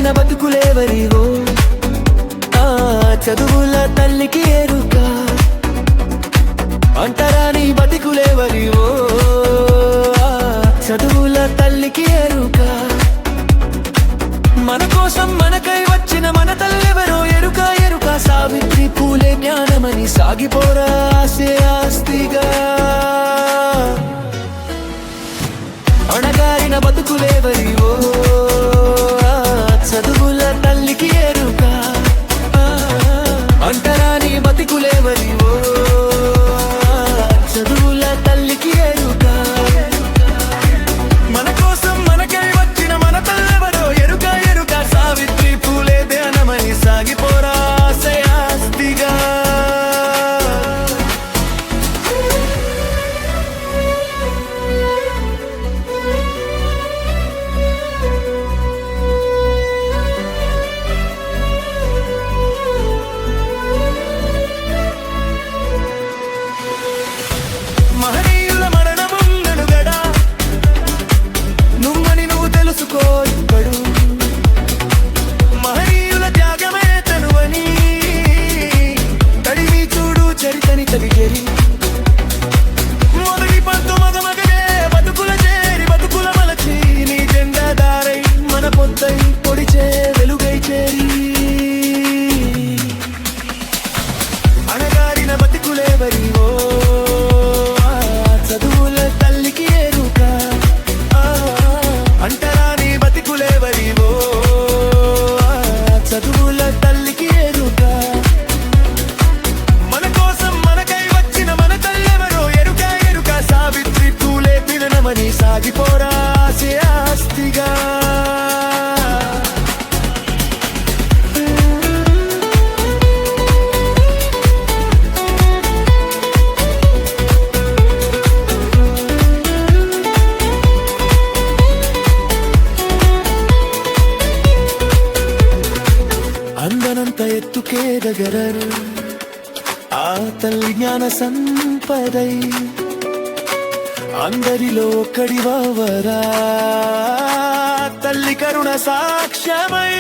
అణగారిన బతుకులేవరివో చదువుల తల్లికి ఎరుక అంటరాని బతుకులేవరివో చదువుల తల్లికి ఎరుక మన కోసం మనకై వచ్చిన మన తల్లెవరో ఎరుక ఎరుక సావిత్రి పూలే జ్ఞానమని సాగిపోరా ఆసే ఆస్తిగా అణగారిన బతుకులేవరివో చదువుల తల్లికి ఎరుక అంటరాని బతుకులేవరివో చదువుల తల్లికి ఎరుక మన కోసం మనకై వచ్చిన మన తల్లెవరో ఎరుక ఎరుక సావిత్రి పూలే ధ్యానమని సాగిపోరా ఆసే ఆస్తిగా మహనీయుల మరణముందనుగడా నువ్వని నువ్వు తెలుసుకో ఇప్పుడు మహనీయుల త్యాగమే తనువని తడివి చూడు చరితని తలిగేరి మొదటి పంతు మగమగనే బతుకుల చేరి బతుకుల మలచి నీ జెండా దారై మన పొద్దై పొడిచే వెలుగై చేరి అణగారిన బతుకులేవరివో చదువుల తల్లికి ఎరుక అంటరాని బతుకులేవరివో చదువుల తల్లికి ఎరుక మన కోసం మనకై వచ్చిన మన తల్లెవరో ఎరుక ఎరుక సావిత్రి పూలే పిలనమని సాగిపోరా ఆసే ఆస్తిగా అందనంత ఎత్తుకే దగ్గరరు ఆ తల్లి జ్ఞాన సంపదై అందరిలో ఒక్కడివరా తల్లి కరుణ సాక్ష్యమై